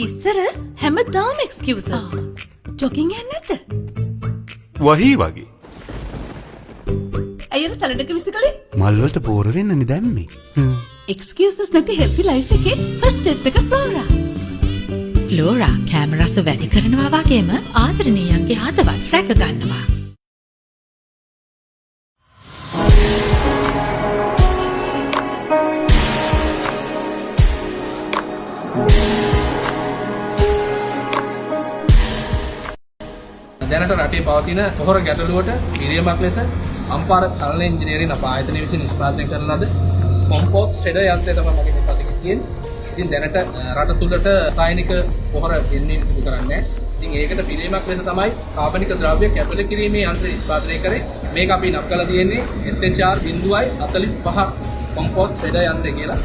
ඉස්සර හැමදාම excuses. Jogging යන්නේ නැද්ද? වහී වගේ. අයියර සැලඩක විසිකලේ? මල් වලට පෝර වෙන්නනේ දැම්මේ. Excuses නැති healthy life එකේ first step එක Flora. Flora කැම රස වැඩි කරනවා වගේම ආදරණීයන්ගේ හදවත් රැක ගන්නවා. දැනට රටේ පවතින පොහොර ගැටලුවට පිළියමක් ලෙස අම්පාර සරල ඉංජිනේරින් අප ආයතනය විසින් නිෂ්පාදනය කරන ලද කොම්පෝස්ට් ෂෙඩර් යන්ත්‍රය තමයි මගේ මේ පතේ තියෙන්නේ. ඉතින් දැනට රට තුලට රසායනික පොහොර ගෙන්වීම සිදු කරන්නේ. ඉතින් ඒකට පිළියමක් ලෙස තමයි කාබනික ද්‍රව්‍ය කැපල කිරීමේ යන්ත්‍රය නිෂ්පාදනය කරේ. මේක අපි නම් කරලා තියෙන්නේ SHR 0.45 කොම්පෝස්ට් ෂෙඩර් යන්ත්‍රය කියලා.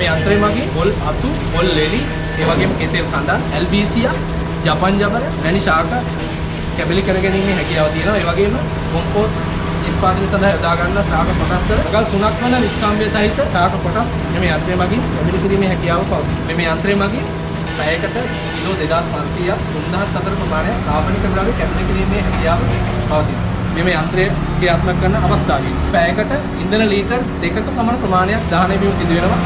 මේ යන්ත්‍රය මගින් පොල් අතු, පොල් ලෙලි, ඒ වගේම කෙසෙල් කඳන්, ඇල්බීසියා, ජපන් ජබර, වැනි ශාක කැබලි කරගැනීමේ හැකියාව තියෙනවා. ඒ වගේම කොම්පෝස්ට් නිෂ්පාදනය සඳහා යොදා ගන්න ශාක කොටස් වල ගල් 3ක් වන නිෂ්කාම්බය සහිත ශාක කොටස් මේ යන්ත්‍රය මගින් කැබලි කිරීමේ හැකියාව පවතී. මේ යන්ත්‍රය මගින් පැයකට කිලෝ 2500ක් 3004 ප්‍රමාණයක් කාබනික ද්‍රව්‍ය කැබලි කිරීමේ හැකියාව පවතී. මේ යන්ත්‍රය ක්‍රියාත්මක කරන අවස්ථාවේ පැයකට ඉන්ධන ලීටර් 2ක පමණ ප්‍රමාණයක් දහනය වීම සිදු වෙනවා.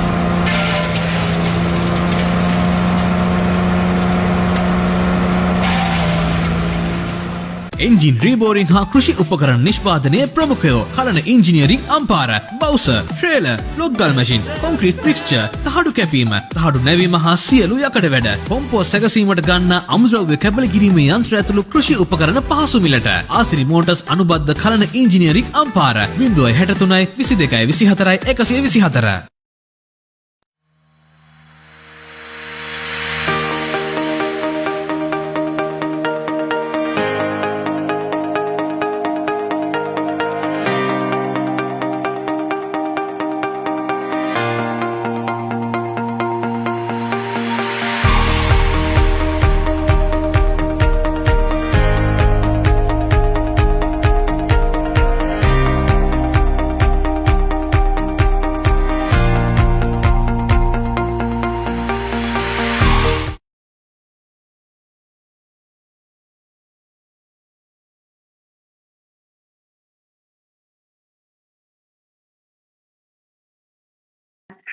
එන්ජින් රීබෝරිං හා කෘෂි උපකරණ නිෂ්පාදනයේ ප්‍රමුඛයෝ Kalana engineering Ampara bowser trailer ලොග්ගල් මැෂින් කොන්ක්‍රීට් මික්ස්චර් තහඩු කැපීම තහඩු නැවීම හා සියලු යකඩ වැඩ කොම්පෝස්ට් සැකසීමට ගන්න අමුද්‍රව්‍ය කැපල කිරීමේ යන්ත්‍ර ඇතුළු කෘෂි උපකරණ පහසු මිලට ආසිරි motors අනුබද්ධ කලන engineering Ampara 063 22 24 124.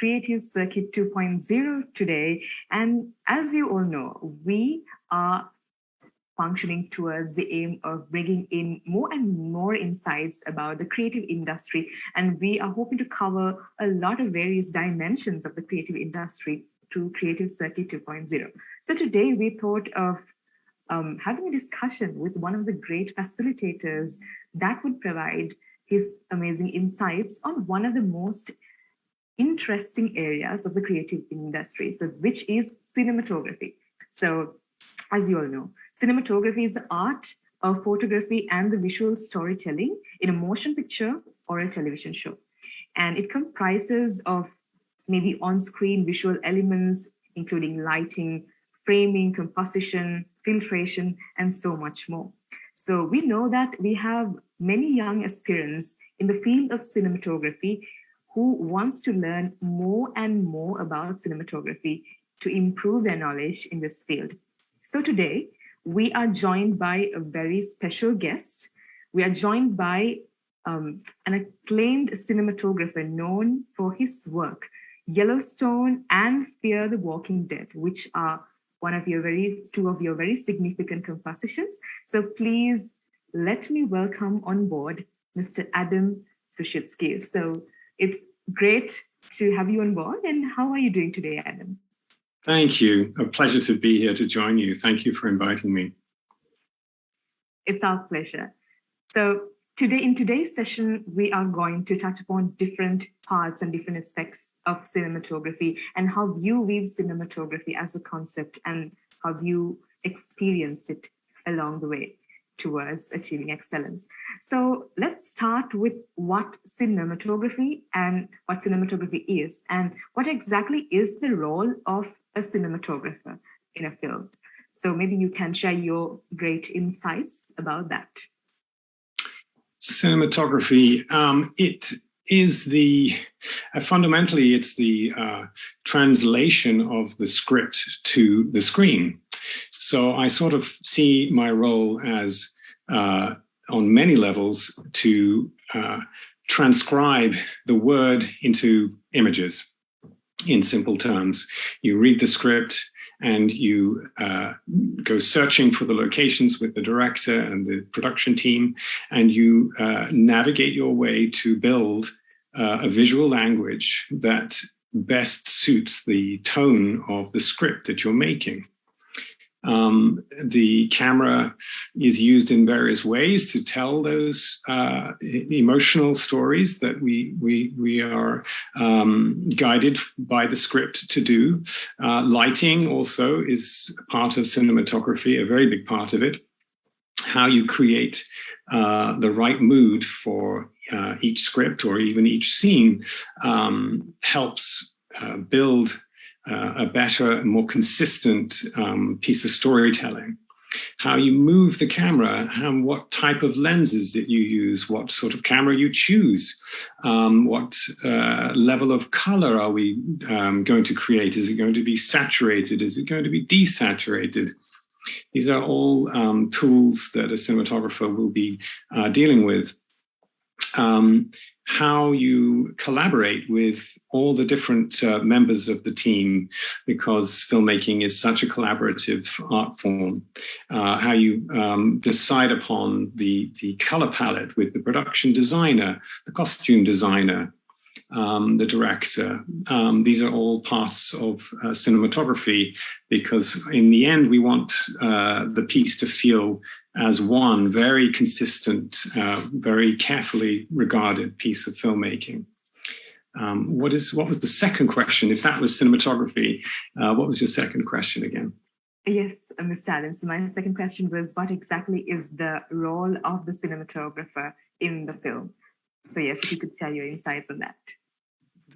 Creative Circuit 2.0 today. And as you all know, we are functioning towards the aim of bringing in more and more insights about the creative industry. And we are hoping to cover a lot of various dimensions of the creative industry through Creative Circuit 2.0. So today we thought of having a discussion with one of the great facilitators that would provide his amazing insights on one of the most interesting areas of the creative industry, so which is cinematography. So as you all know, cinematography is the art of photography and the visual storytelling in a motion picture or a television show. And it comprises of maybe on-screen visual elements, including lighting, framing, composition, filtration, and so much more. So we know that we have many young aspirants in the field of cinematography who wants to learn more and more about cinematography to improve their knowledge in this field. So today, we are joined by a very special guest. We are joined by an acclaimed cinematographer known for his work, Yellowstone and Fear the Walking Dead, which are two of your very significant compositions. So please let me welcome on board Mr. Adam Suschitzky. So it's great to have you on board. And how are you doing today, Adam? Thank you. A pleasure to be here to join you. Thank you for inviting me. It's our pleasure. So today, in today's session, we are going to touch upon different parts and different aspects of cinematography and how you weave cinematography as a concept and how you experienced it along the way towards achieving excellence. So let's start with what cinematography is and what exactly is the role of a cinematographer in a film. So maybe you can share your great insights about that. Cinematography, it is fundamentally it's the translation of the script to the screen. So I sort of see my role as on many levels to transcribe the word into images. In simple terms, you read the script and you go searching for the locations with the director and the production team, and you navigate your way to build a visual language that best suits the tone of the script that you're making. The camera is used in various ways to tell those emotional stories that we are guided by the script to do. Lighting also is part of cinematography, a very big part of it. How you create the right mood for each script or even each scene helps build a better and more consistent piece of storytelling. How you move the camera, what type of lenses that you use, what sort of camera you choose, what level of color are we going to create? Is it going to be saturated? Is it going to be desaturated? These are all tools that a cinematographer will be dealing with. How you collaborate with all the different members of the team, because filmmaking is such a collaborative art form. How you decide upon the color palette with the production designer, the costume designer, the director. These are all parts of cinematography, because in the end we want the piece to feel as one very consistent, very carefully regarded piece of filmmaking. What was the second question? If that was cinematography, what was your second question again? Yes, Mr. Adams. So my second question was, what exactly is the role of the cinematographer in the film? So yes, if you could share your insights on that.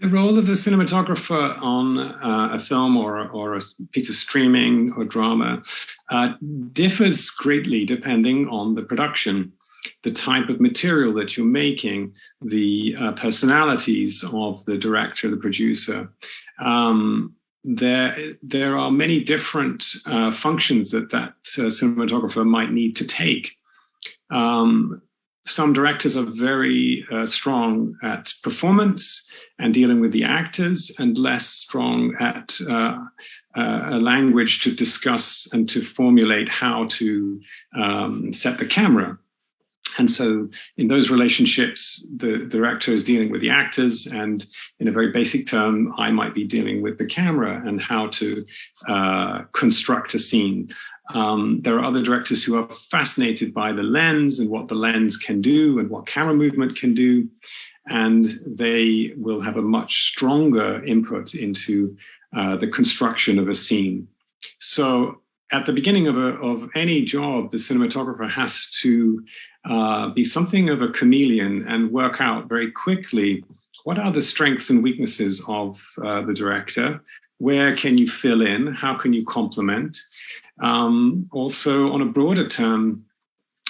The role of the cinematographer on a film or a piece of streaming or drama differs greatly depending on the production, the type of material that you're making, the personalities of the director, the producer. There are many different functions that cinematographer might need to take. Some directors are very strong at performance and dealing with the actors, and less strong at a language to discuss and to formulate how to set the camera. And so in those relationships, the director is dealing with the actors, and in a very basic term, I might be dealing with the camera and how to construct a scene. There are other directors who are fascinated by the lens and what the lens can do and what camera movement can do, and they will have a much stronger input into the construction of a scene. So at the beginning of any job, the cinematographer has to be something of a chameleon and work out very quickly what are the strengths and weaknesses of the director, where can you fill in, how can you complement. Also, on a broader term,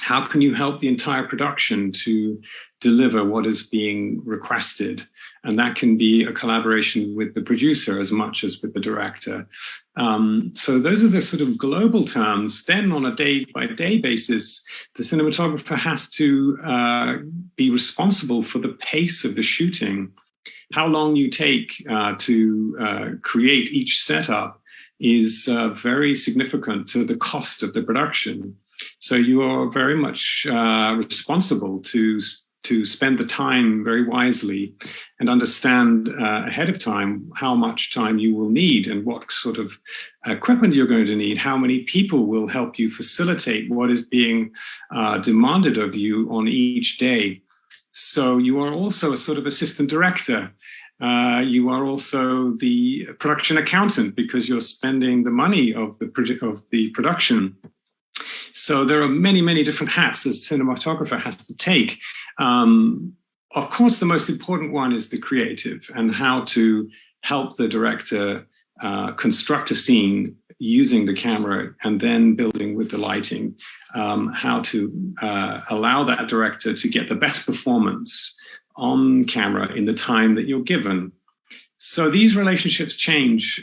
how can you help the entire production to deliver what is being requested? And that can be a collaboration with the producer as much as with the director. So those are the sort of global terms. Then on a day-by-day basis, the cinematographer has to be responsible for the pace of the shooting. How long you take to create each setup is very significant to the cost of the production. So you are very much responsible to spend the time very wisely and understand ahead of time how much time you will need and what sort of equipment you're going to need, how many people will help you facilitate what is being demanded of you on each day. So you are also a sort of assistant director. You are also the production accountant because you're spending the money of the production. So there are many, many different hats the cinematographer has to take. Of course, the most important one is the creative and how to help the director construct a scene using the camera and then building with the lighting, how to allow that director to get the best performance on camera in the time that you're given. So these relationships change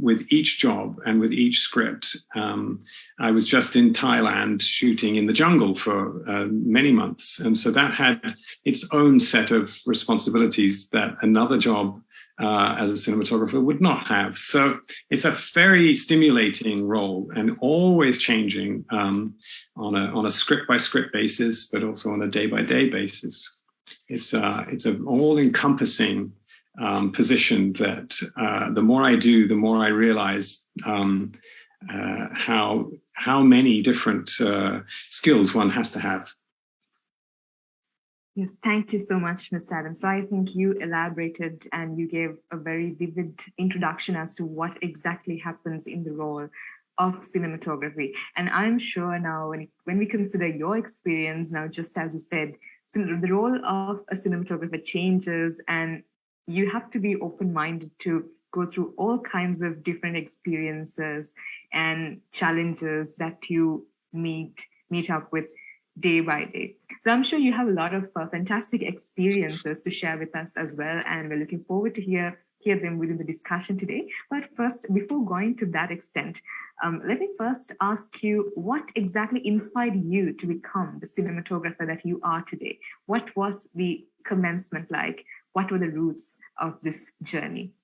with each job and with each script. I was just in Thailand shooting in the jungle for many months. And so that had its own set of responsibilities that another job as a cinematographer would not have. So it's a very stimulating role and always changing on a script by script basis, but also on a day by day basis. It's an all encompassing position that the more I do, the more I realize how many different skills one has to have. Yes, thank you so much, Mr. Adams. So I think you elaborated and you gave a very vivid introduction as to what exactly happens in the role of cinematography. And I'm sure now when we consider your experience now, just as you said, the role of a cinematographer changes and you have to be open-minded to go through all kinds of different experiences and challenges that you meet up with day by day. So I'm sure you have a lot of fantastic experiences to share with us as well, and we're looking forward to hear them within the discussion today. But first, before going to that extent, let me first ask you what exactly inspired you to become the cinematographer that you are today? What was the commencement like? What were the roots of this journey?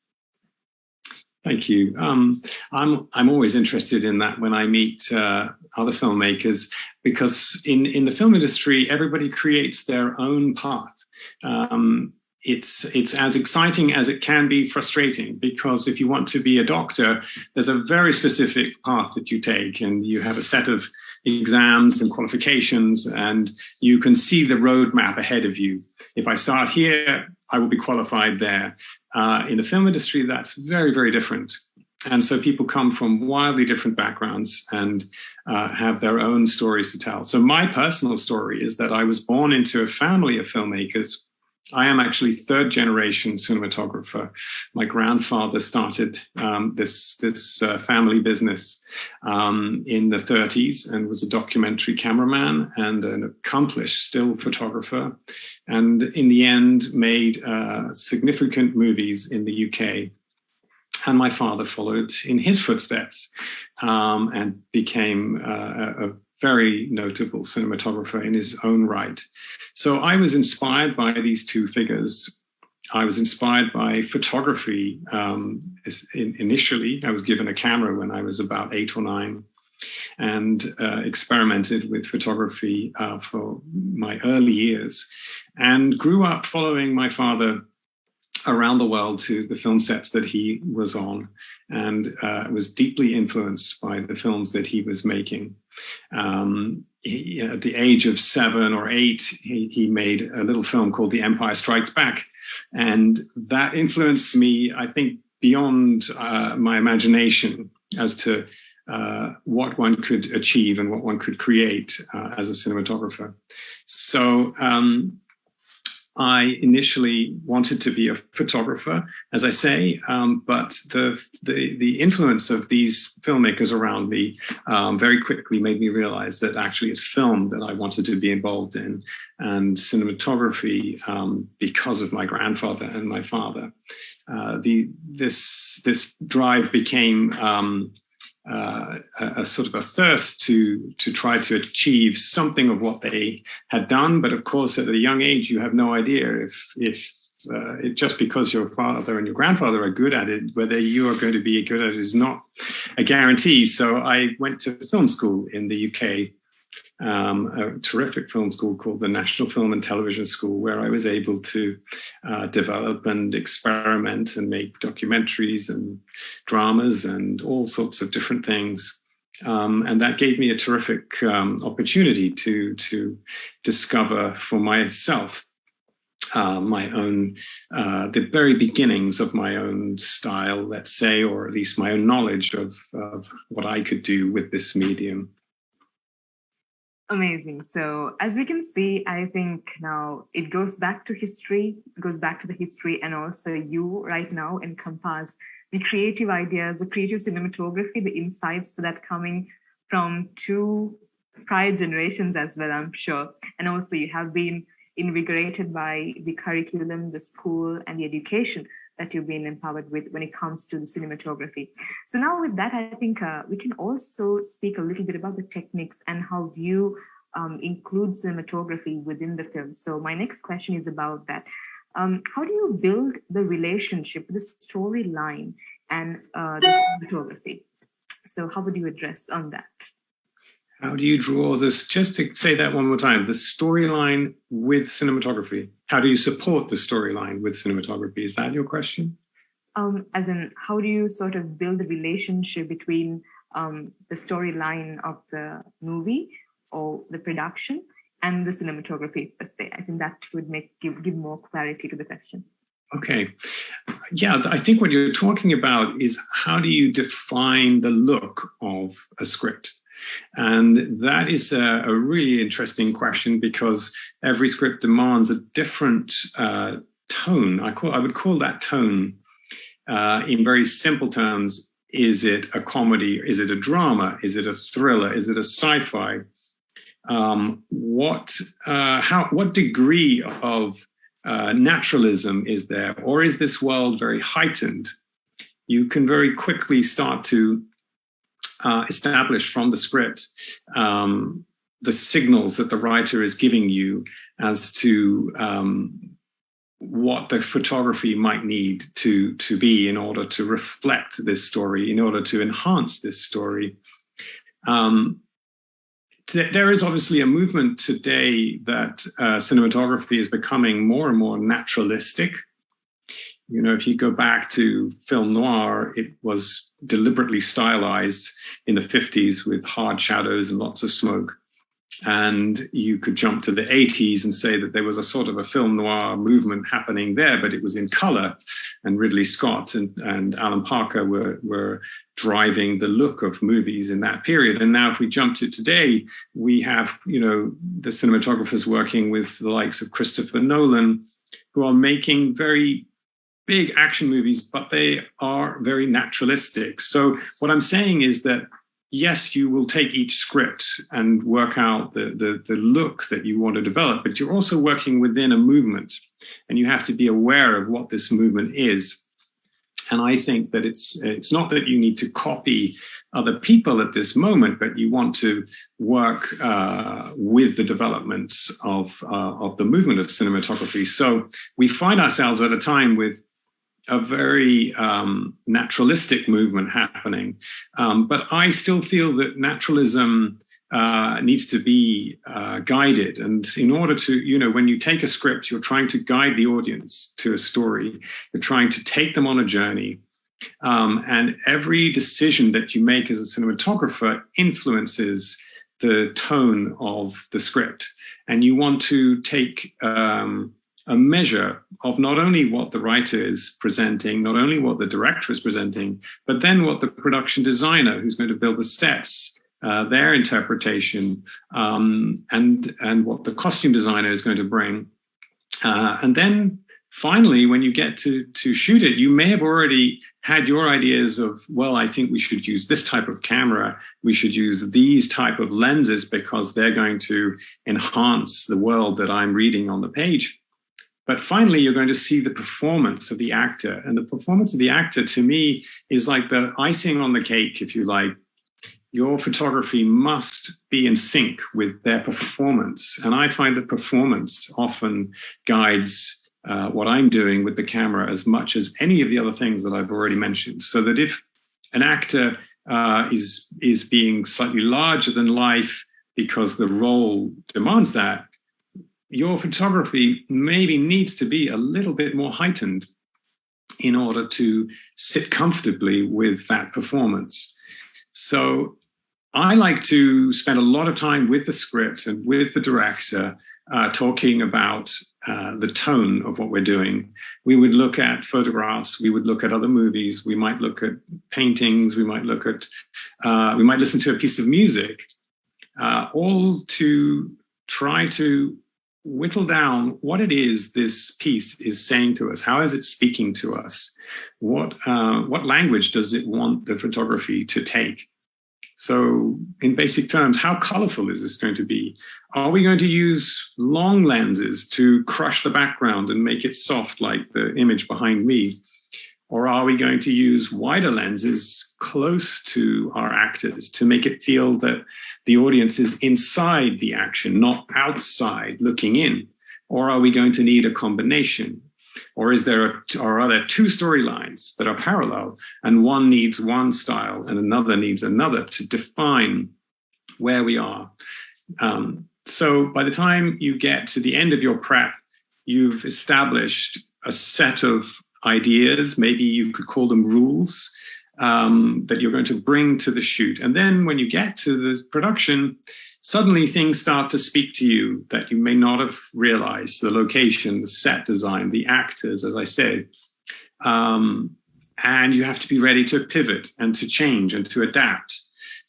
Thank you. I'm always interested in that when I meet other filmmakers, because in the film industry, everybody creates their own path. It's as exciting as it can be frustrating, because if you want to be a doctor, there's a very specific path that you take, and you have a set of exams and qualifications, and you can see the roadmap ahead of you. If I start here, I will be qualified there. In the film industry, that's very, very different. And so people come from wildly different backgrounds and have their own stories to tell. So my personal story is that I was born into a family of filmmakers. I am actually third generation cinematographer. My grandfather started this family business in the 30s and was a documentary cameraman and an accomplished still photographer. And in the end, made significant movies in the UK. And my father followed in his footsteps and became a very notable cinematographer in his own right. So I was inspired by these two figures. I was inspired by photography. Initially, I was given a camera when I was about 8 or 9 and experimented with photography for my early years and grew up following my father around the world to the film sets that he was on, and was deeply influenced by the films that he was making. At the age of 7 or 8, he made a little film called The Empire Strikes Back. And that influenced me, I think, beyond my imagination as to what one could achieve and what one could create as a cinematographer. So I initially wanted to be a photographer, as I say, but the influence of these filmmakers around me very quickly made me realize that actually it's film that I wanted to be involved in, and cinematography because of my grandfather and my father. This drive became a sort of a thirst to try to achieve something of what they had done. But of course, at a young age, you have no idea if just because your father and your grandfather are good at it, whether you are going to be good at it is not a guarantee. So I went to film school in the UK, a terrific film school called the National Film and Television School, where I was able to develop and experiment and make documentaries and dramas and all sorts of different things. And that gave me a terrific opportunity to discover for myself my own, the very beginnings of my own style, let's say, or at least my own knowledge of what I could do with this medium. Amazing. So as we can see, I think now it goes back to history, and also you right now encompass the creative ideas, the creative cinematography, the insights that coming from 2 prior generations as well, I'm sure. And also you have been invigorated by the curriculum, the school, and the education that you've been empowered with when it comes to the cinematography. So now with that, I think we can also speak a little bit about the techniques and how you include cinematography within the film. So my next question is about that. How do you build the relationship, the storyline, and the cinematography? So how would you address on that? How do you draw this? Just to say that one more time, the storyline with cinematography. How do you support the storyline with cinematography? Is that your question? As in, how do you sort of build the relationship between the storyline of the movie or the production and the cinematography per se? I think that would give more clarity to the question. Okay. Yeah, I think what you're talking about is how do you define the look of a script? And that is a really interesting question because every script demands a different tone. I would call that tone in very simple terms. Is it a comedy? Is it a drama? Is it a thriller? Is it a sci-fi? What degree of naturalism is there? Or is this world very heightened? You can very quickly start to establish from the script the signals that the writer is giving you as to what the photography might need to be in order to reflect this story, in order to enhance this story. There is obviously a movement today that cinematography is becoming more and more naturalistic. You know, if you go back to film noir, it was deliberately stylized in the 50s with hard shadows and lots of smoke. And you could jump to the 80s and say that there was a sort of a film noir movement happening there, but it was in color. And Ridley Scott and Alan Parker were driving the look of movies in that period. And now if we jump to today, we have, you know, the cinematographers working with the likes of Christopher Nolan, who are making very big action movies, but they are very naturalistic. So what I'm saying is that, yes, you will take each script and work out the look that you want to develop, but you're also working within a movement, and you have to be aware of what this movement is. And I think that it's not that you need to copy other people at this moment, but you want to work with the developments of the movement of cinematography. So we find ourselves at a time with a very naturalistic movement happening. But I still feel that naturalism needs to be guided. And in order to, you know, when you take a script, you're trying to guide the audience to a story. You're trying to take them on a journey. And every decision that you make as a cinematographer influences the tone of the script. And you want to take a measure of not only what the writer is presenting, not only what the director is presenting, but then what the production designer who's going to build the sets, their interpretation, and what the costume designer is going to bring. And then finally, when you get to shoot it, you may have already had your ideas of, well, I think we should use this type of camera. We should use these type of lenses because they're going to enhance the world that I'm reading on the page. But finally, you're going to see the performance of the actor. And the performance of the actor, to me, is like the icing on the cake, if you like. Your photography must be in sync with their performance. And I find that performance often guides what I'm doing with the camera as much as any of the other things that I've already mentioned. So that if an actor is being slightly larger than life because the role demands that, your photography maybe needs to be a little bit more heightened in order to sit comfortably with that performance. So I like to spend a lot of time with the script and with the director talking about the tone of what we're doing. We would look at photographs, we would look at other movies, we might look at paintings, we might listen to a piece of music, all to try to whittle down what it is this piece is saying to us. How is it speaking to us? What language does it want the photography to take? So in basic terms, how colorful is this going to be? Are we going to use long lenses to crush the background and make it soft like the image behind me? Or are we going to use wider lenses close to our actors to make it feel that the audience is inside the action, not outside looking in? Or are we going to need a combination? Or are there two storylines that are parallel and one needs one style and another needs another to define where we are? So by the time you get to the end of your prep, you've established a set of ideas, maybe you could call them rules, that you're going to bring to the shoot. And then when you get to the production, suddenly things start to speak to you that you may not have realized: the location, the set design, the actors, as I said. And you have to be ready to pivot and to change and to adapt.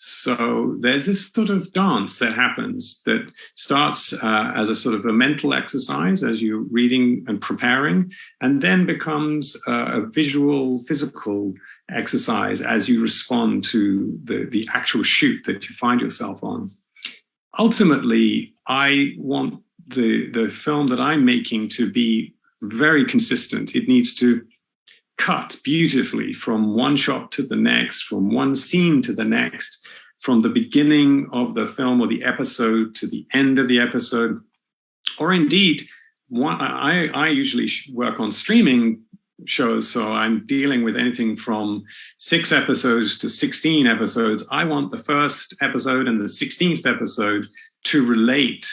So there's this sort of dance that happens that starts as a sort of a mental exercise as you're reading and preparing, and then becomes a visual, physical exercise as you respond to the actual shoot that you find yourself on. Ultimately, I want the film that I'm making to be very consistent. It needs to cut beautifully from one shot to the next, from one scene to the next, from the beginning of the film or the episode to the end of the episode. Or indeed, I usually work on streaming shows, so I'm dealing with anything from 6 episodes to 16 episodes. I want the first episode and the 16th episode to relate.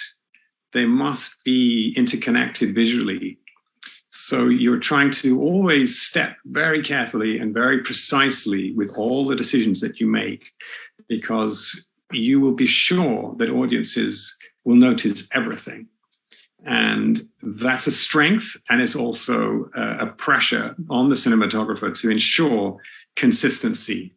They must be interconnected visually. So you're trying to always step very carefully and very precisely with all the decisions that you make, because you will be sure that audiences will notice everything. And that's a strength, and it's also a pressure on the cinematographer to ensure consistency.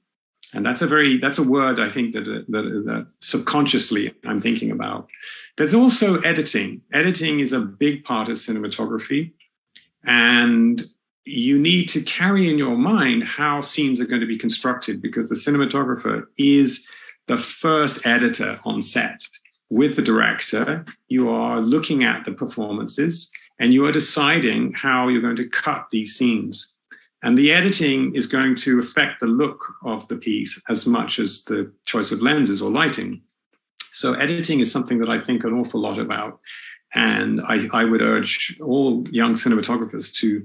And that's a word I think that subconsciously I'm thinking about. There's also editing. Editing is a big part of cinematography. And you need to carry in your mind how scenes are going to be constructed, because the cinematographer is the first editor on set. With the director, you are looking at the performances and you are deciding how you're going to cut these scenes. And the editing is going to affect the look of the piece as much as the choice of lenses or lighting. So editing is something that I think an awful lot about. And I would urge all young cinematographers to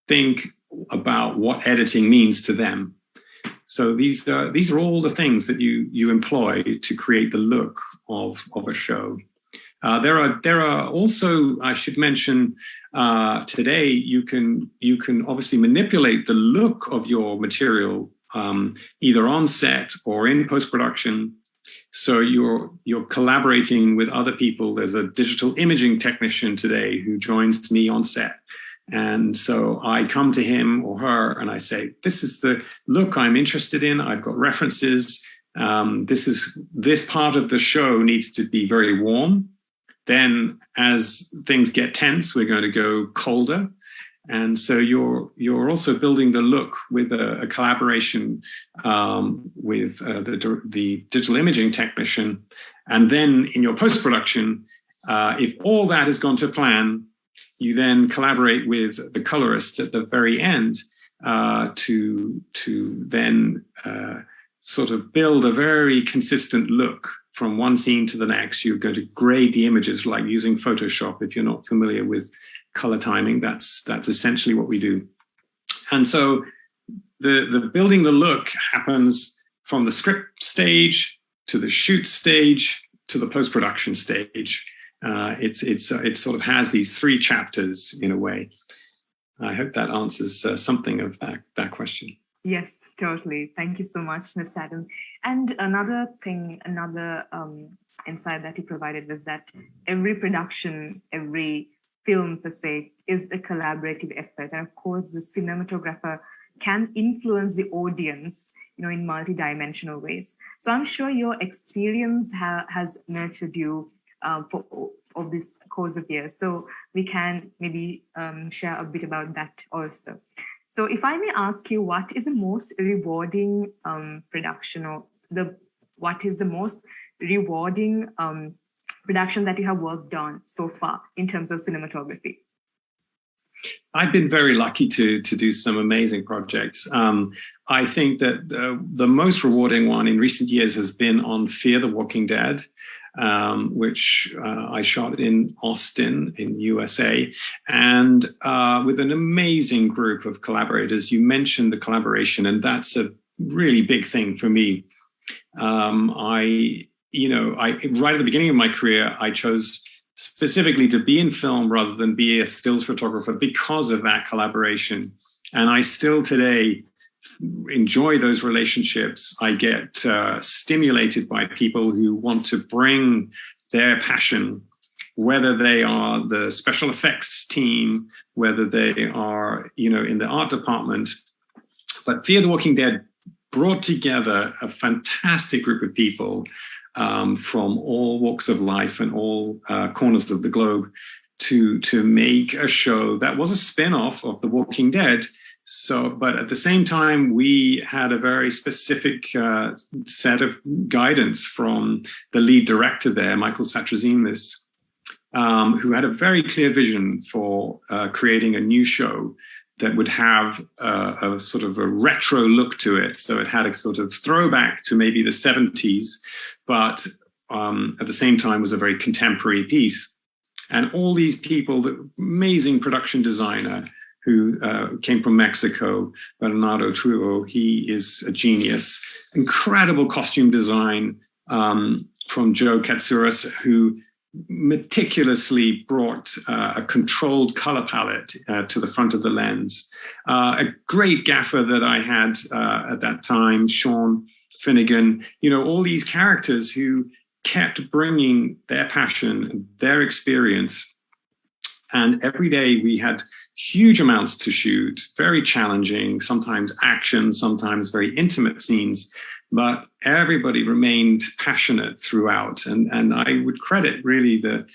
think about what editing means to them. So these are all the things that you employ to create the look of a show. There are also, I should mention, today you can obviously manipulate the look of your material either on set or in post-production. So you're collaborating with other people. There's a digital imaging technician today who joins me on set. And so I come to him or her and I say, this is the look I'm interested in. I've got references. This part of the show needs to be very warm. Then as things get tense, we're going to go colder. And so you're also building the look with a collaboration with the digital imaging technician. And then in your post-production, if all that has gone to plan, you then collaborate with the colorist at the very end to then sort of build a very consistent look from one scene to the next. You're going to grade the images like using Photoshop. If you're not familiar with color timing, that's essentially what we do. And so the building the look happens from the script stage to the shoot stage to the post-production stage. It sort of has these 3 chapters in a way. I hope that answers something of that question. Yes, totally. Thank you so much, Ms. Adam. And another insight that you provided was that every production, every film per se, is a collaborative effort. And of course, the cinematographer can influence the audience, in multidimensional ways. So I'm sure your experience has nurtured you of this course of years. So we can maybe share a bit about that also. So if I may ask you, what is the most rewarding production, or what is the most rewarding production that you have worked on so far in terms of cinematography? I've been very lucky to do some amazing projects. I think that the most rewarding one in recent years has been on Fear the Walking Dead, which I shot in Austin in USA, and with an amazing group of collaborators. You mentioned the collaboration, and that's a really big thing for me. I right at the beginning of my career, I chose specifically to be in film rather than be a stills photographer because of that collaboration. And I still today enjoy those relationships. I get stimulated by people who want to bring their passion, whether they are the special effects team, whether they are, in the art department. But Fear the Walking Dead brought together a fantastic group of people from all walks of life and all corners of the globe to make a show that was a spin-off of The Walking Dead. But at the same time, we had a very specific set of guidance from the lead director there, Michael Satrazemis, who had a very clear vision for creating a new show that would have a sort of a retro look to it. So it had a sort of throwback to maybe the 70s, but at the same time was a very contemporary piece. And all these people, the amazing production designer who came from Mexico, Bernardo Truo, he is a genius. Incredible costume design from Joe Katsouras, who meticulously brought a controlled color palette to the front of the lens. A great gaffer that I had at that time, Sean Finnegan, all these characters who kept bringing their passion, their experience. And every day we had huge amounts to shoot, very challenging, sometimes action, sometimes very intimate scenes. But everybody remained passionate throughout. And I would credit really the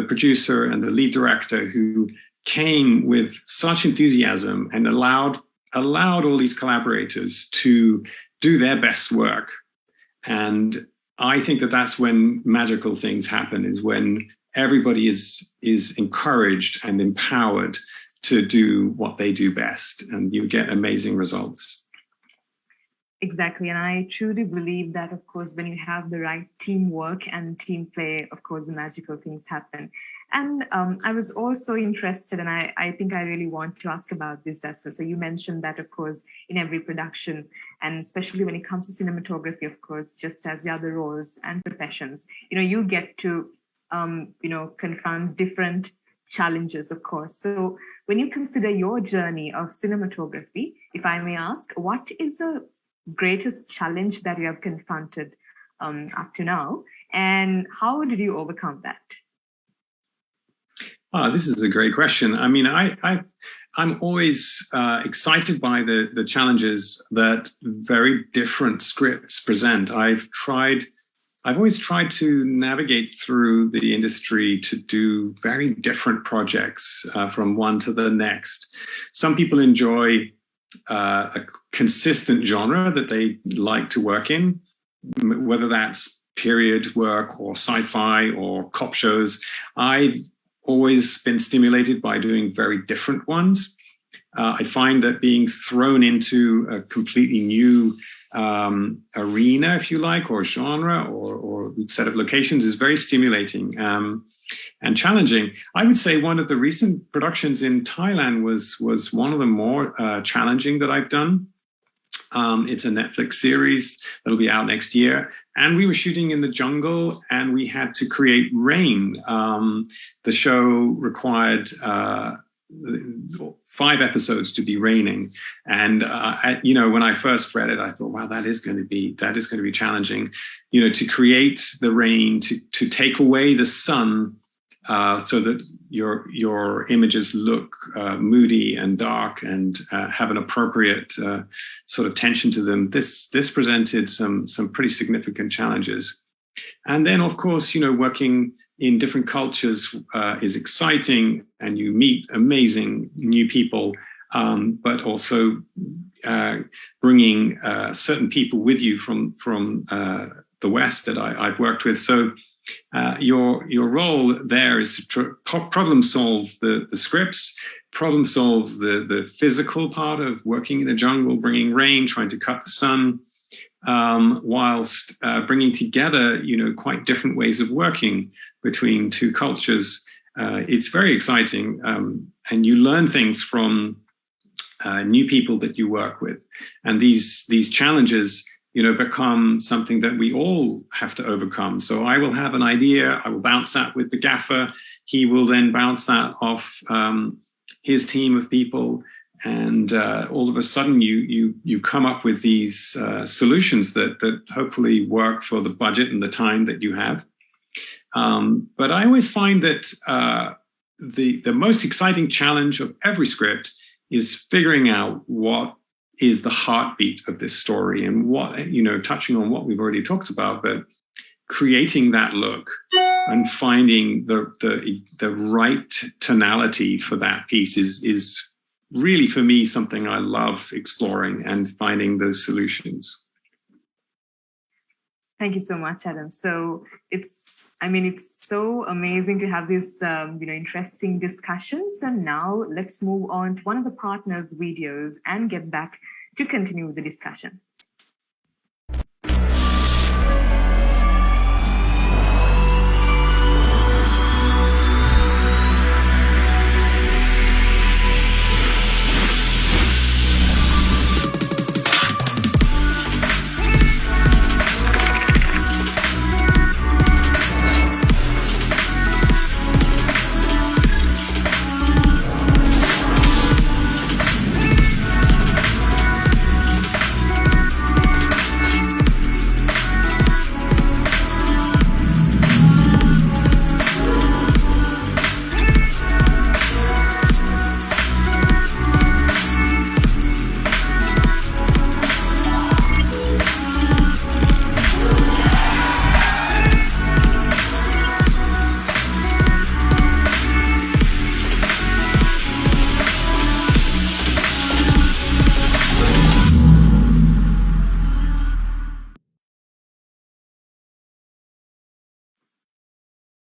producer and the lead director who came with such enthusiasm and allowed all these collaborators to do their best work. And I think that that's when magical things happen, is when everybody is encouraged and empowered to do what they do best, and you get amazing results. Exactly. And I truly believe that, of course, when you have the right teamwork and team play, of course, the magical things happen. And I was also interested, and I think I really want to ask about this as well. So you mentioned that, of course, in every production, and especially when it comes to cinematography, of course, just as the other roles and professions, you get to, confront different challenges, of course. So when you consider your journey of cinematography, if I may ask, what is the greatest challenge that you have confronted up to now, and how did you overcome that? This is a great question. I mean, I'm always excited by the challenges that very different scripts present. I've always tried to navigate through the industry to do very different projects from one to the next. Some people enjoy a consistent genre that they like to work in, whether that's period work or sci-fi or cop shows. I've always been stimulated by doing very different ones. I find that being thrown into a completely new arena, if you like, or genre or set of locations is very stimulating and challenging. I would say one of the recent productions in Thailand was one of the more challenging that I've done. It's a Netflix series that'll be out next year. And we were shooting in the jungle and we had to create rain. The show required 5 episodes to be raining. And, when I first read it, I thought, wow, that is going to be challenging, to create the rain, to take away the sun so that your images look moody and dark and have an appropriate sort of tension to them. This presented some pretty significant challenges. And then, of course, working in different cultures is exciting, and you meet amazing new people, but also bringing certain people with you from the West that I've worked with. So your role there is to problem solve the scripts, problem solve the physical part of working in the jungle, bringing rain, trying to cut the sun, whilst bringing together, quite different ways of working between two cultures. It's very exciting, and you learn things from new people that you work with, and these challenges, become something that we all have to overcome. So I will have an idea, I will bounce that with the gaffer, he will then bounce that off his team of people, and all of a sudden you come up with these solutions that hopefully work for the budget and the time that you have. But I always find that the most exciting challenge of every script is figuring out what is the heartbeat of this story, and what, touching on what we've already talked about, but creating that look and finding the right tonality for that piece is really, for me, something I love exploring and finding those solutions. Thank you so much, Adam. So it's so amazing to have these, interesting discussions. And now let's move on to one of the partners' videos and get back to continue the discussion.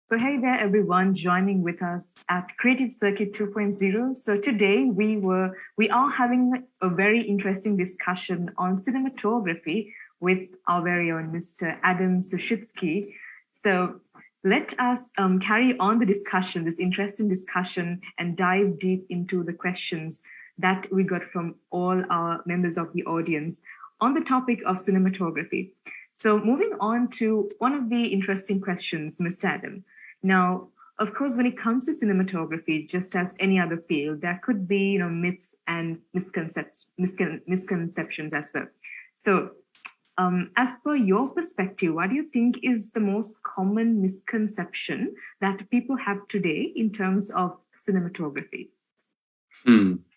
So hey there, everyone joining with us at Creative Circuit 2.0. So today we are having a very interesting discussion on cinematography with our very own Mr. Adam Suschitzky. So let us carry on the discussion, this interesting discussion, and dive deep into the questions that we got from all our members of the audience on the topic of cinematography. So moving on to one of the interesting questions, Mr. Adam. Now, of course, when it comes to cinematography, just as any other field, there could be, myths and misconceptions as well. So, as per your perspective, what do you think is the most common misconception that people have today in terms of cinematography?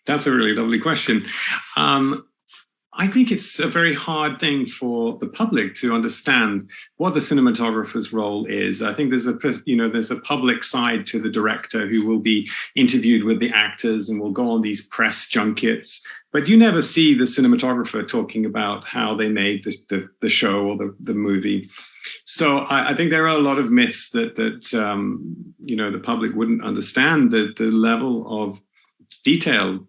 That's a really lovely question. I think it's a very hard thing for the public to understand what the cinematographer's role is. I think there's a public side to the director who will be interviewed with the actors and will go on these press junkets, but you never see the cinematographer talking about how they made the show or the movie. So I think there are a lot of myths that the public wouldn't understand the level of detail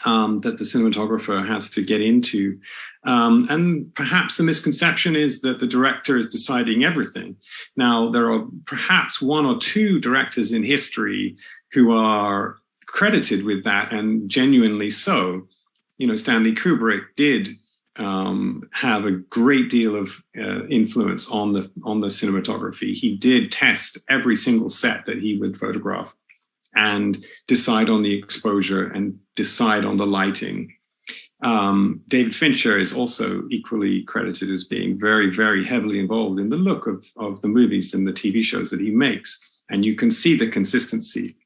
that the cinematographer has to get into. And perhaps the misconception is that the director is deciding everything. Now, there are perhaps one or two directors in history who are credited with that, and genuinely so. Stanley Kubrick did have a great deal of influence on the cinematography. He did test every single set that he would photograph and decide on the exposure and decide on the lighting. David Fincher is also equally credited as being very, very heavily involved in the look of the movies and the TV shows that he makes. And you can see the consistency.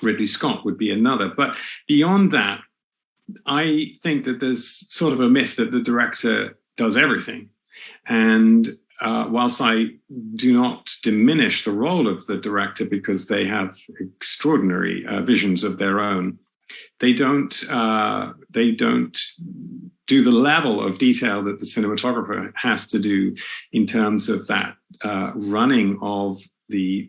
Ridley Scott would be another. But beyond that, I think that there's sort of a myth that the director does everything. And whilst I do not diminish the role of the director because they have extraordinary visions of their own, they don't do the level of detail that the cinematographer has to do in terms of that running of the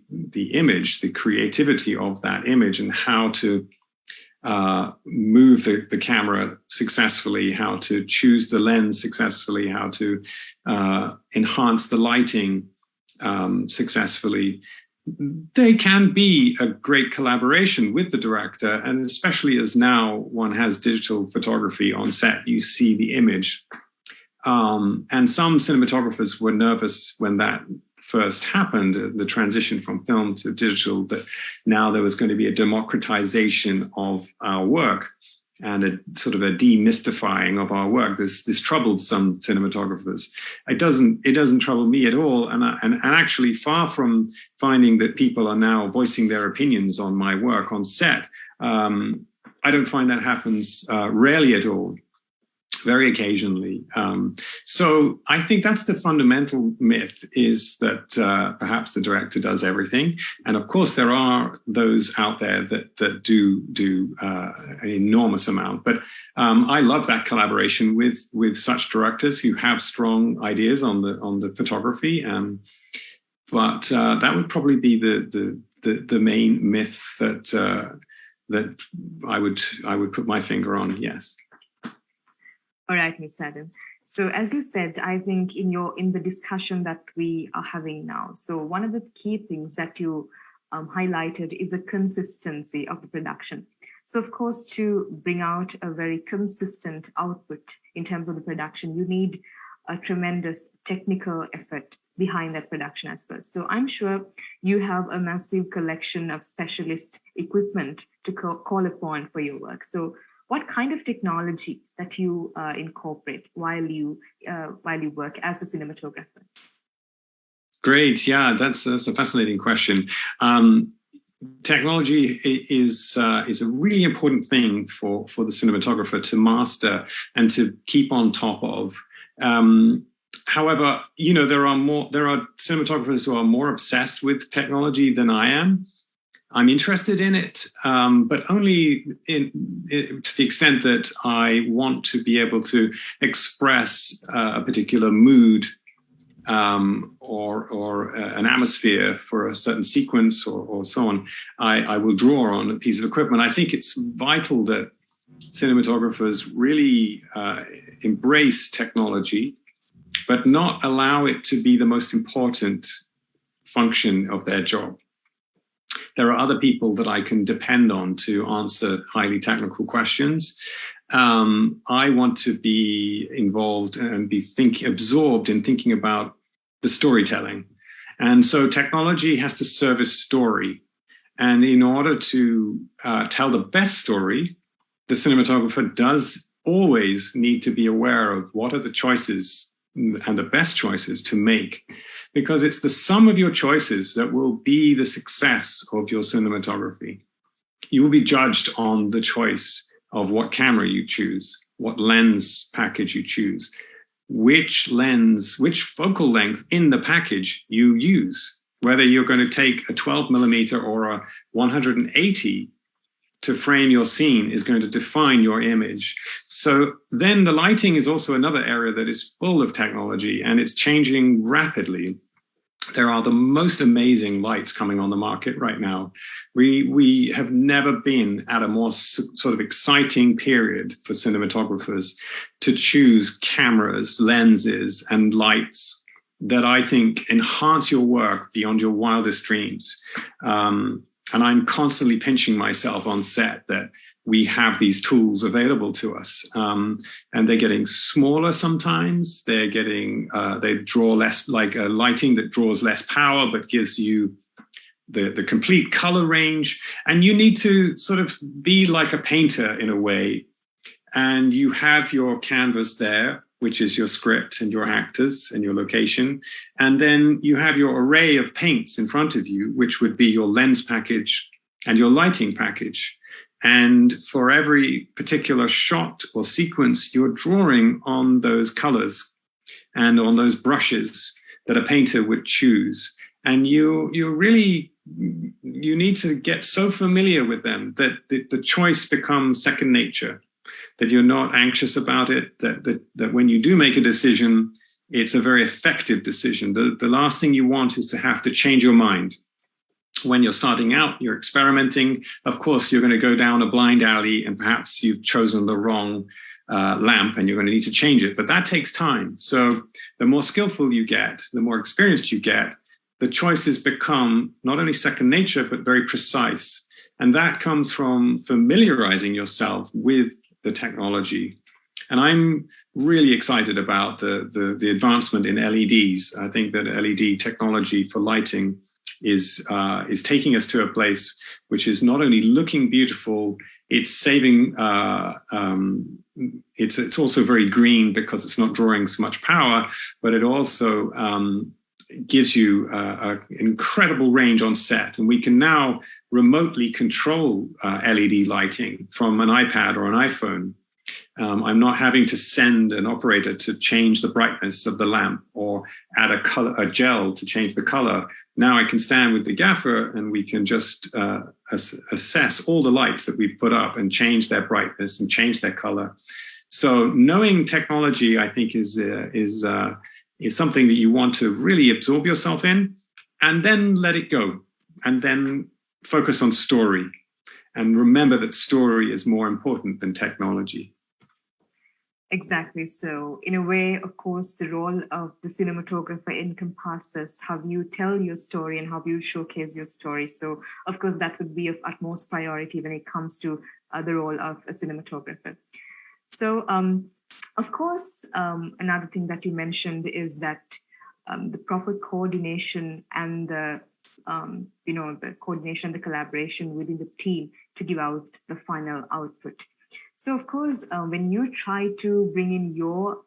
image, the creativity of that image, and how to move the camera successfully, how to choose the lens successfully, how to enhance the lighting successfully. They can be a great collaboration with the director, and especially as now one has digital photography on set, you see the image. And some cinematographers were nervous when that first happened, the transition from film to digital, that now there was going to be a democratization of our work and a sort of a demystifying of our work. This troubled some cinematographers. It doesn't trouble me at all. And actually, far from finding that people are now voicing their opinions on my work on set, I don't find that happens rarely at all. Very occasionally. So I think that's the fundamental myth, is that perhaps the director does everything. And of course, there are those out there that do an enormous amount. But I love that collaboration with such directors who have strong ideas on the photography. But that would probably be the main myth that I would put my finger on. Yes. All right, Ms. Adam. So as you said, I think in the discussion that we are having now, so one of the key things that you highlighted is the consistency of the production. So of course, to bring out a very consistent output in terms of the production, you need a tremendous technical effort behind that production as well. So I'm sure you have a massive collection of specialist equipment to call upon for your work. So what kind of technology that you incorporate while you work as a cinematographer? Great, yeah, that's a fascinating question. Technology is a really important thing for the cinematographer to master and to keep on top of. However, there are cinematographers who are more obsessed with technology than I am. I'm interested in it, but only to the extent that I want to be able to express a particular mood or an atmosphere for a certain sequence or so on. I will draw on a piece of equipment. I think it's vital that cinematographers really embrace technology, but not allow it to be the most important function of their job. There are other people that I can depend on to answer highly technical questions. I want to be involved and be absorbed in thinking about the storytelling. And so technology has to serve a story. And in order to tell the best story, the cinematographer does always need to be aware of what are the choices and the best choices to make, because it's the sum of your choices that will be the success of your cinematography. You will be judged on the choice of what camera you choose, what lens package you choose, which focal length in the package you use, whether you're going to take a 12 millimeter or a 180 to frame your scene is going to define your image. So then the lighting is also another area that is full of technology, and it's changing rapidly. There are the most amazing lights coming on the market right now. We have never been at a more sort of exciting period for cinematographers to choose cameras, lenses, and lights that I think enhance your work beyond your wildest dreams. And I'm constantly pinching myself on set that we have these tools available to us. And they're getting smaller sometimes. They draw less, like a lighting that draws less power, but gives you the complete color range. And you need to sort of be like a painter in a way. And you have your canvas there, which is your script and your actors and your location. And then you have your array of paints in front of you, which would be your lens package and your lighting package. And for every particular shot or sequence, you're drawing on those colors and on those brushes that a painter would choose. And you need to get so familiar with them that the choice becomes second nature. that you're not anxious about it, that when you do make a decision, it's a very effective decision. The last thing you want is to have to change your mind. When you're starting out, you're experimenting. Of course, you're going to go down a blind alley and perhaps you've chosen the wrong lamp and you're going to need to change it. But that takes time. So the more skillful you get, the more experienced you get, the choices become not only second nature, but very precise. And that comes from familiarizing yourself with the technology. And I'm really excited about the advancement in LEDs. I think that LED technology for lighting is taking us to a place which is not only looking beautiful, it's saving. It's also very green because it's not drawing so much power, but it also gives you an incredible range on set. And we can now remotely control LED lighting from an iPad or an iPhone. I'm not having to send an operator to change the brightness of the lamp or add a gel to change the color. Now I can stand with the gaffer and we can just assess all the lights that we've put up and change their brightness and change their color. So knowing technology, I think, is something that you want to really absorb yourself in and then let it go and then focus on story and remember that story is more important than technology. Exactly. So in a way, of course, the role of the cinematographer encompasses how you tell your story and how you showcase your story. So of course, that would be of utmost priority when it comes to the role of a cinematographer. So of course, another thing that you mentioned is that the proper coordination and the coordination, the collaboration within the team to give out the final output. So, of course, when you try to bring in your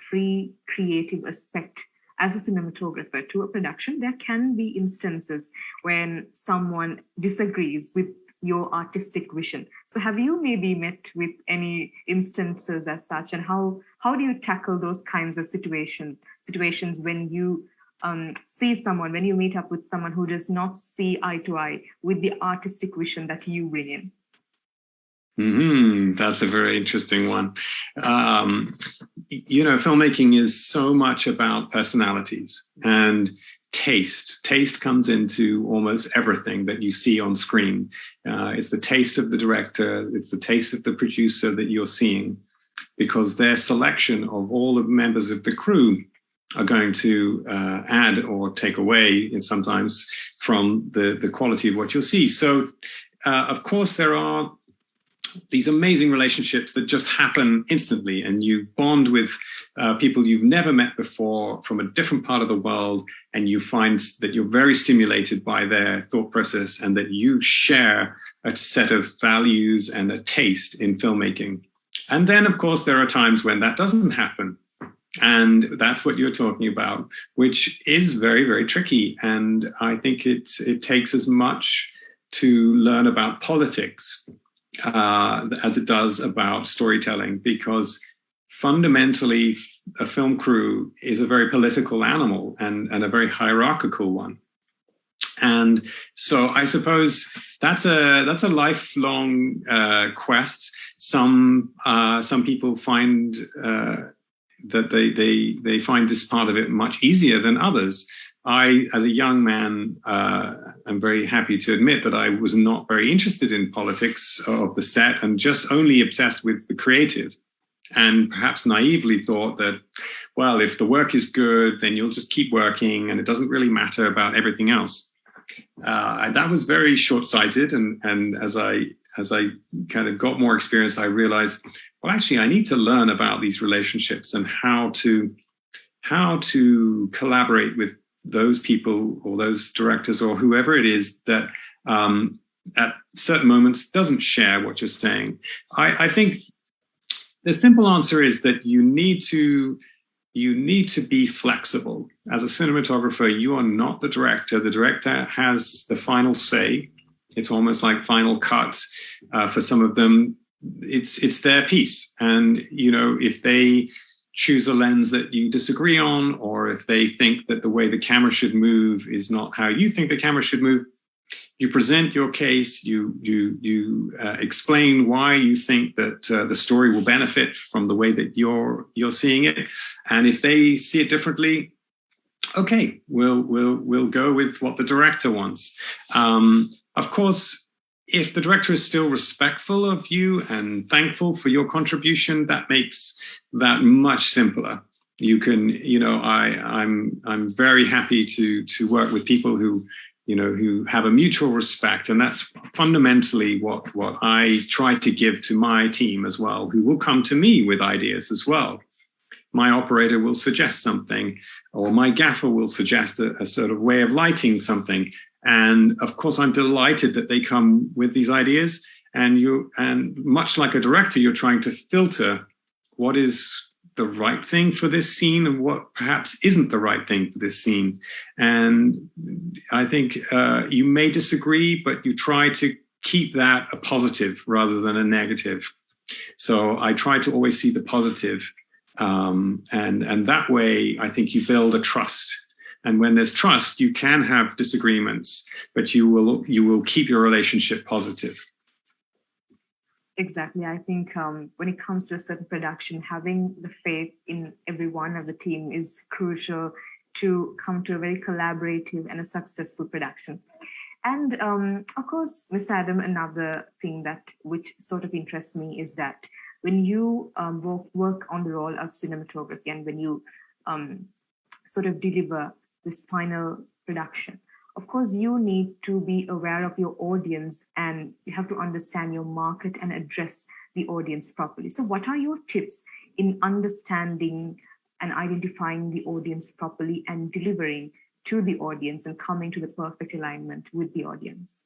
free creative aspect as a cinematographer to a production, there can be instances when someone disagrees with your artistic vision. So have you maybe met with any instances as such, and how do you tackle those kinds of situations when you see someone, when you meet up with someone who does not see eye to eye with the artistic vision that you bring in? That's a very interesting one. Filmmaking is so much about personalities and taste. Taste comes into almost everything that you see on screen. It's the taste of the director, it's the taste of the producer that you're seeing, because their selection of all the members of the crew are going to add or take away, and sometimes from the quality of what you'll see. So, of course, there are these amazing relationships that just happen instantly, and you bond with people you've never met before from a different part of the world, and you find that you're very stimulated by their thought process and that you share a set of values and a taste in filmmaking. And then, of course, there are times when that doesn't happen. And that's what you're talking about, which is very, very tricky. And I think it takes as much to learn about politics as it does about storytelling, because fundamentally a film crew is a very political animal and a very hierarchical one. And so I suppose that's a lifelong quest. Some people find that they find this part of it much easier than others. I, as a young man, am very happy to admit that I was not very interested in politics of the set and just only obsessed with the creative, and perhaps naively thought that, well, if the work is good, then you'll just keep working and it doesn't really matter about everything else. That was very short-sighted. And as I kind of got more experience, I realized, well, actually, I need to learn about these relationships and how to collaborate with those people or those directors or whoever it is that at certain moments doesn't share what you're saying. I think the simple answer is that you need to be flexible. As a cinematographer, you are not the director. The director has the final say. It's almost like final cut. For some of them, it's their piece. And, if they choose a lens that you disagree on, or if they think that the way the camera should move is not how you think the camera should move, you present your case, you explain why you think that the story will benefit from the way that you're seeing it, and if they see it differently, okay, we'll go with what the director wants. Of course, if the director is still respectful of you and thankful for your contribution, that makes that much simpler. You can, I'm very happy to work with people who have a mutual respect, and that's fundamentally what I try to give to my team as well, who will come to me with ideas as well. My operator will suggest something, or my gaffer will suggest a sort of way of lighting something. And of course, I'm delighted that they come with these ideas. And much like a director, you're trying to filter what is the right thing for this scene and what perhaps isn't the right thing for this scene. And I think you may disagree, but you try to keep that a positive rather than a negative. So I try to always see the positive. And that way, I think you build a trust. And when there's trust, you can have disagreements, but you will keep your relationship positive. Exactly. I think when it comes to a certain production, having the faith in everyone of the team is crucial to come to a very collaborative and a successful production. And of course, Mr. Adam, another thing which sort of interests me is that when you work on the role of cinematography and when you sort of deliver this final production, of course, you need to be aware of your audience and you have to understand your market and address the audience properly. So what are your tips in understanding and identifying the audience properly and delivering to the audience and coming to the perfect alignment with the audience?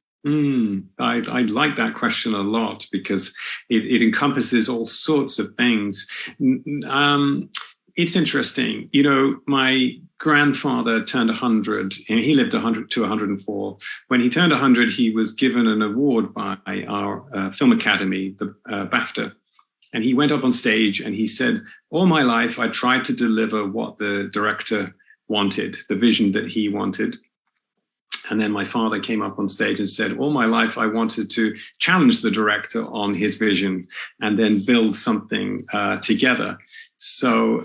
I like that question a lot because it encompasses all sorts of things. It's interesting. My grandfather turned 100 and he lived 100 to 104. When he turned 100, he was given an award by our Film Academy, the BAFTA. And he went up on stage and he said, all my life, I tried to deliver what the director wanted, the vision that he wanted. And then my father came up on stage and said, all my life, I wanted to challenge the director on his vision and then build something together. So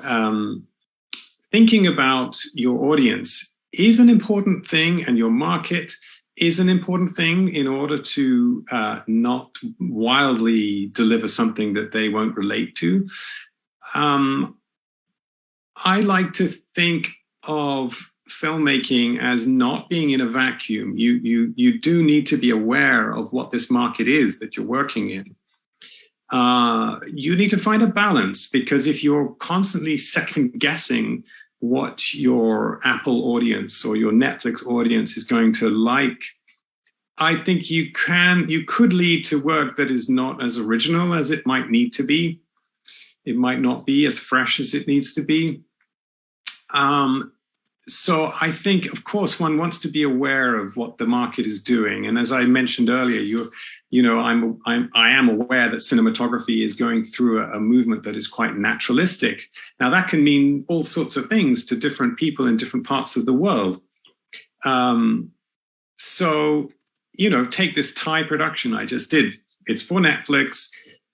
thinking about your audience is an important thing, and your market is an important thing in order to not wildly deliver something that they won't relate to. I like to think of filmmaking as not being in a vacuum. You do need to be aware of what this market is that you're working in. You need to find a balance, because if you're constantly second guessing what your Apple audience or your Netflix audience is going to like, I think you could lead to work that is not as original as it might need to be. It might not be as fresh as it needs to be. So I think, of course, one wants to be aware of what the market is doing. And as I mentioned earlier, I am aware that cinematography is going through a movement that is quite naturalistic. Now, that can mean all sorts of things to different people in different parts of the world. So, take this Thai production I just did. It's for Netflix.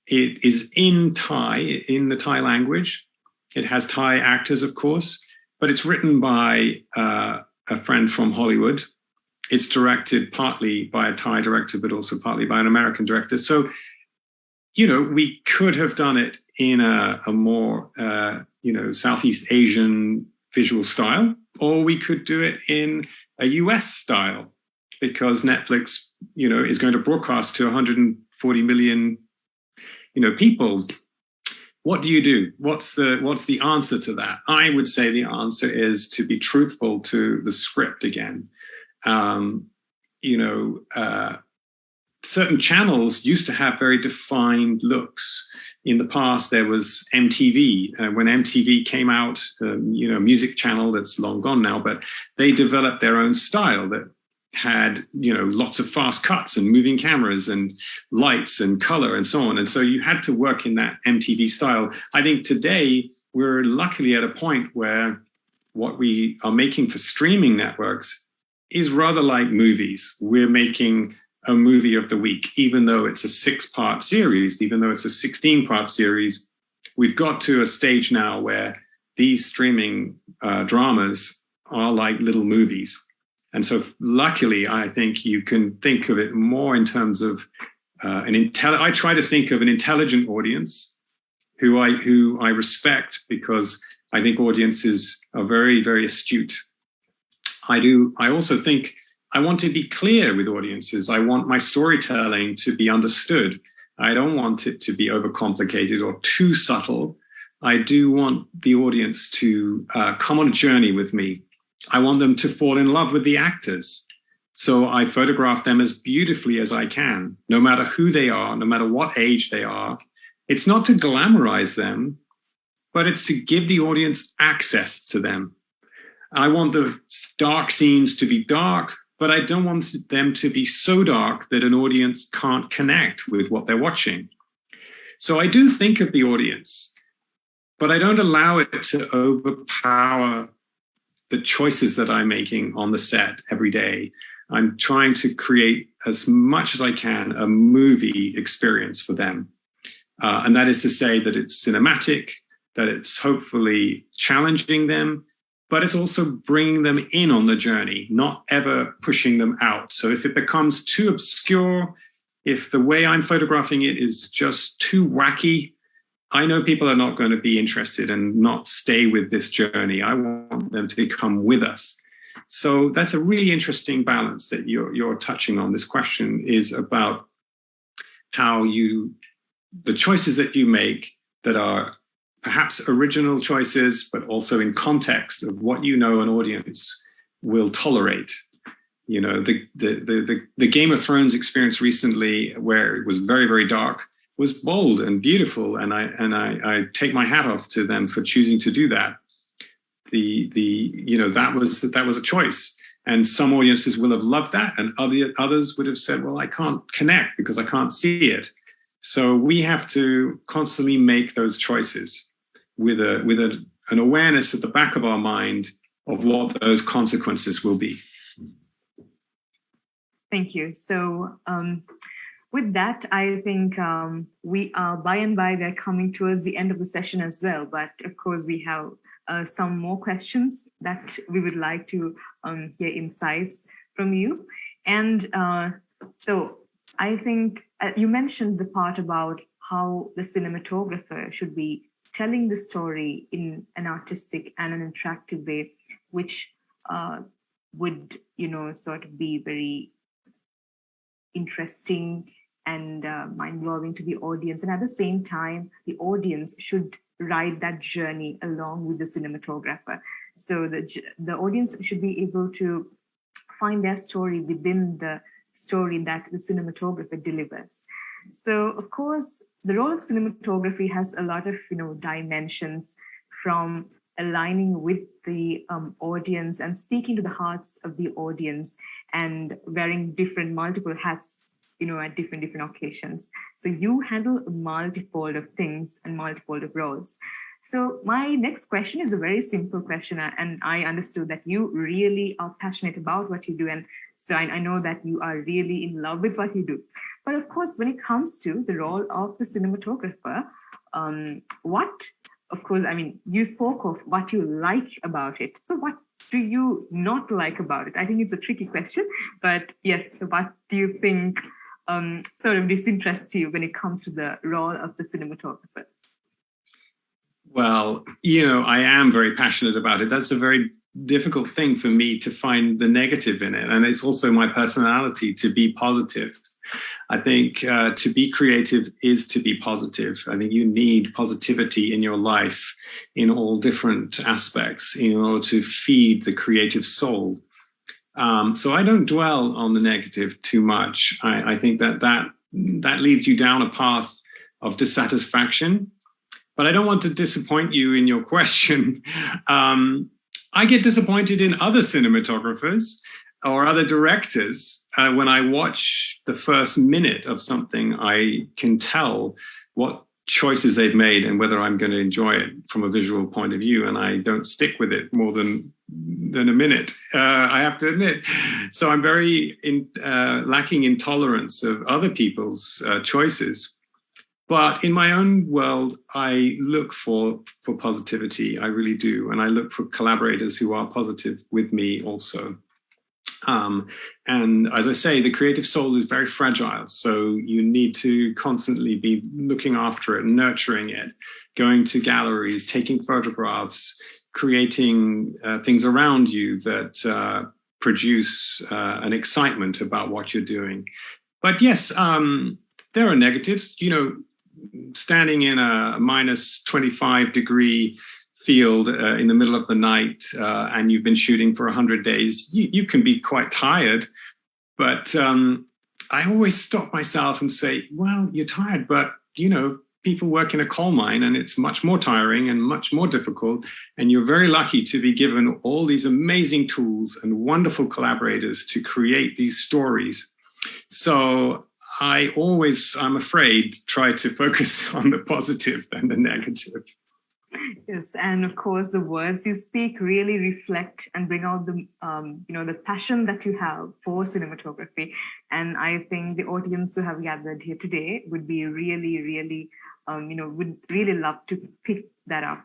It is in Thai, in the Thai language. It has Thai actors, of course, but it's written by a friend from Hollywood. It's directed partly by a Thai director, but also partly by an American director. So, we could have done it in a more, Southeast Asian visual style, or we could do it in a US style, because Netflix, is going to broadcast to 140 million, people. What do you do? What's the answer to that? I would say the answer is to be truthful to the script again. Certain channels used to have very defined looks. In the past, there was MTV. When MTV came out, music channel that's long gone now, but they developed their own style that had, lots of fast cuts and moving cameras and lights and color and so on. And so you had to work in that MTV style. I think today we're luckily at a point where what we are making for streaming networks is rather like movies. We're making a movie of the week, even though it's a 6-part series, even though it's a 16-part series. We've got to a stage now where these streaming dramas are like little movies. And so luckily, I think you can think of it more in terms of I try to think of an intelligent audience who I respect, because I think audiences are very, very astute. I also think I want to be clear with audiences. I want my storytelling to be understood. I don't want it to be overcomplicated or too subtle. I do want the audience to come on a journey with me. I want them to fall in love with the actors. So I photograph them as beautifully as I can, no matter who they are, no matter what age they are. It's not to glamorize them, but it's to give the audience access to them. I want the dark scenes to be dark, but I don't want them to be so dark that an audience can't connect with what they're watching. So I do think of the audience, but I don't allow it to overpower the choices that I'm making on the set every day. I'm trying to create, as much as I can, a movie experience for them. And that is to say that it's cinematic, that it's hopefully challenging them, but it's also bringing them in on the journey, not ever pushing them out. So if it becomes too obscure, if the way I'm photographing it is just too wacky, I know people are not going to be interested and not stay with this journey. I want them to come with us. So that's a really interesting balance that you're touching on. This question is about how the choices that you make that are perhaps original choices, but also in context of what you know an audience will tolerate. You know, the Game of Thrones experience recently, where it was very, very dark, was bold and beautiful, and I take my hat off to them for choosing to do that. That was a choice, and some audiences will have loved that, and others would have said, well, I can't connect because I can't see it. So we have to constantly make those choices with an awareness at the back of our mind of what those consequences will be. Thank you. So with that, I think we are by and by, we're coming towards the end of the session as well. But of course, we have some more questions that we would like to hear insights from you. And so I think you mentioned the part about how the cinematographer should be telling the story in an artistic and an interactive way, which would, sort of be very interesting and mind-blowing to the audience. And at the same time, the audience should ride that journey along with the cinematographer. So the audience should be able to find their story within the story that the cinematographer delivers. So, of course, the role of cinematography has a lot of, dimensions, from aligning with the audience and speaking to the hearts of the audience and wearing multiple hats, at different occasions. So you handle multiple of things and multiple of roles. So my next question is a very simple question, and I understood that you really are passionate about what you do, and so I know that you are really in love with what you do. But of course, when it comes to the role of the cinematographer, you spoke of what you like about it. So what do you not like about it? I think it's a tricky question, but yes, what do you think sort of disinterests you when it comes to the role of the cinematographer? Well, I am very passionate about it. That's a very difficult thing for me to find the negative in it. And it's also my personality to be positive. I think to be creative is to be positive. I think you need positivity in your life in all different aspects in order to feed the creative soul. So I don't dwell on the negative too much. I think that leads you down a path of dissatisfaction. But I don't want to disappoint you in your question. I get disappointed in other cinematographers or other directors. When I watch the first minute of something, I can tell what choices they've made and whether I'm going to enjoy it from a visual point of view. And I don't stick with it more than than a minute, I have to admit. So I'm very lacking in tolerance of other people's choices. But in my own world, I look for positivity. I really do. And I look for collaborators who are positive with me also. And as I say, the creative soul is very fragile. So you need to constantly be looking after it, nurturing it, going to galleries, taking photographs, creating things around you that produce an excitement about what you're doing. But yes, there are negatives. You know, standing in a minus 25 degree field in the middle of the night and you've been shooting for 100 days, you can be quite tired. But I always stop myself and say, well, you're tired, but, you know, people work in a coal mine and it's much more tiring and much more difficult. And you're very lucky to be given all these amazing tools and wonderful collaborators to create these stories. So I always, I'm afraid, try to focus on the positive than the negative. Yes, and of course, the words you speak really reflect and bring out the, the passion that you have for cinematography. And I think the audience who have gathered here today would be really, would really love to pick that up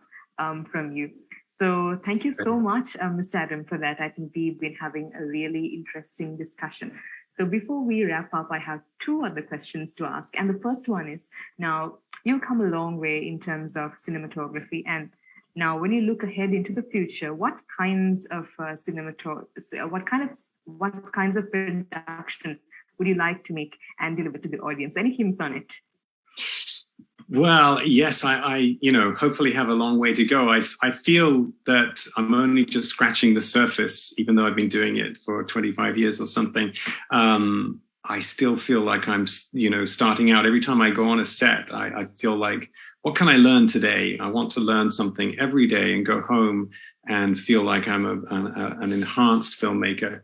from you. So thank you so much, Mr. Adam, for that. I think we've been having a really interesting discussion. So before we wrap up, I have two other questions to ask. And the first one is, now you've come a long way in terms of cinematography. And now when you look ahead into the future, what kinds of what kinds of production would you like to make and deliver to the audience? Any hints on it? Well, yes, I hopefully have a long way to go. I feel that I'm only just scratching the surface, even though I've been doing it for 25 years or something. I still feel like I'm, starting out. Every time I go on a set, I feel like, what can I learn today? I want to learn something every day and go home and feel like I'm an enhanced filmmaker.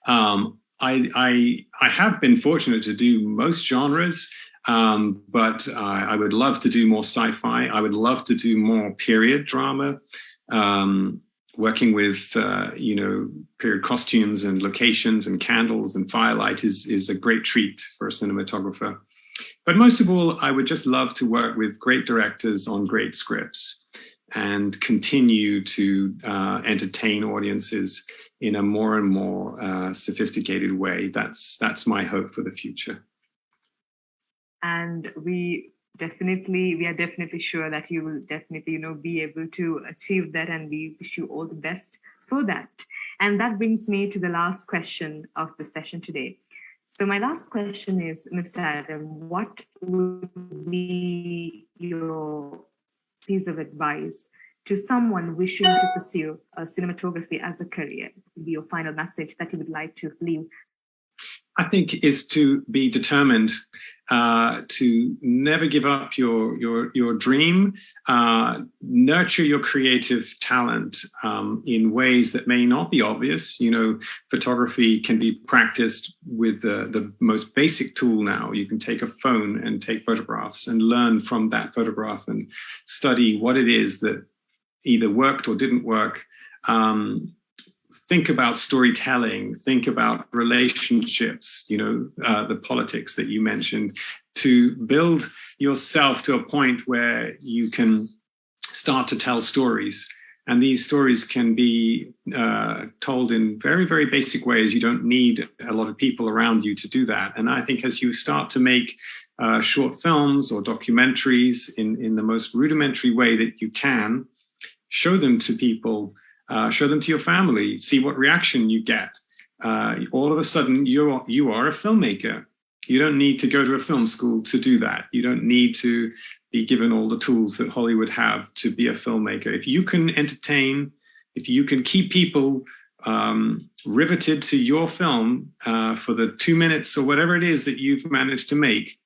I have been fortunate to do most genres. But I would love to do more sci-fi. I would love to do more period drama, working with, period costumes and locations and candles and firelight is a great treat for a cinematographer. But most of all, I would just love to work with great directors on great scripts and continue to entertain audiences in a more and more sophisticated way. That's my hope for the future. And we are definitely sure that you will definitely, be able to achieve that, and we wish you all the best for that. And that brings me to the last question of the session today. So my last question is, Mr. Adam, what would be your piece of advice to someone wishing to pursue cinematography as a career? Would be your final message that you would like to leave? I think is to be determined, to never give up your dream, nurture your creative talent in ways that may not be obvious. Photography can be practiced with the most basic tool now. You can take a phone and take photographs and learn from that photograph and study what it is that either worked or didn't work. Think about storytelling, think about relationships, the politics that you mentioned, to build yourself to a point where you can start to tell stories. And these stories can be told in very, very basic ways. You don't need a lot of people around you to do that. And I think as you start to make short films or documentaries in the most rudimentary way that you can, show them to people, show them to your family, see what reaction you get. All of a sudden, you are a filmmaker. You don't need to go to a film school to do that. You don't need to be given all the tools that Hollywood have to be a filmmaker. If you can entertain, if you can keep people riveted to your film for the 2 minutes or whatever it is that you've managed to make,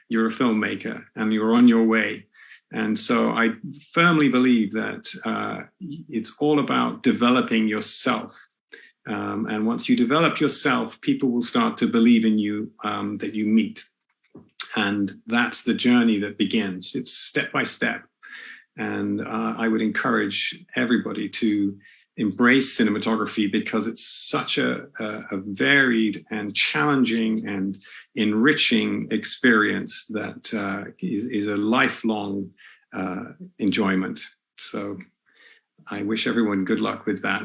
you're a filmmaker and you're on your way. And so I firmly believe that it's all about developing yourself. And once you develop yourself, people will start to believe in you that you meet. And that's the journey that begins. It's step by step. And I would encourage everybody to embrace cinematography because it's such a varied and challenging and enriching experience that is a lifelong enjoyment. So I wish everyone good luck with that.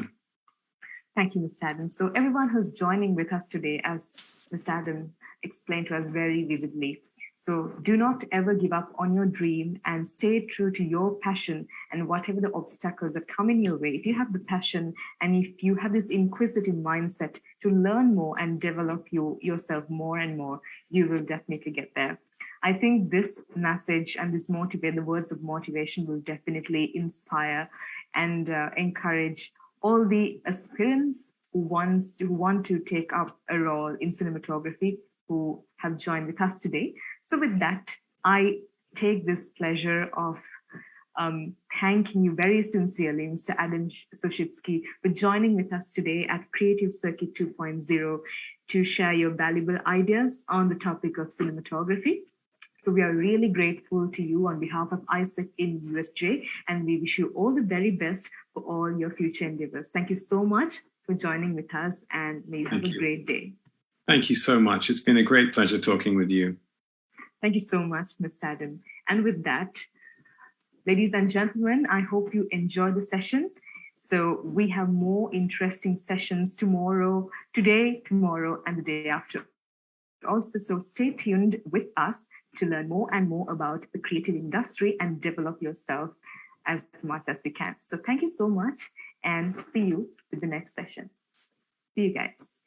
Thank you, Mr. Adam. So everyone who's joining with us today, as Mr. Adam explained to us very vividly, so do not ever give up on your dream and stay true to your passion, and whatever the obstacles that come in your way, if you have the passion and if you have this inquisitive mindset to learn more and develop yourself more and more, you will definitely get there. I think this message and this the words of motivation will definitely inspire and encourage all the aspirants who want to take up a role in cinematography who have joined with us today. So with that, I take this pleasure of thanking you very sincerely, Mr. Adam Suschitzky, for joining with us today at Creative Circuit 2.0 to share your valuable ideas on the topic of cinematography. So we are really grateful to you on behalf of AIESEC in USJ, and we wish you all the very best for all your future endeavors. Thank you so much for joining with us, and may you have a great day. Thank you so much. It's been a great pleasure talking with you. Thank you so much, Ms. Adam. And with that, ladies and gentlemen, I hope you enjoyed the session. So we have more interesting sessions today, tomorrow, and the day after. Also, so stay tuned with us to learn more and more about the creative industry and develop yourself as much as you can. So thank you so much, and see you with the next session. See you guys.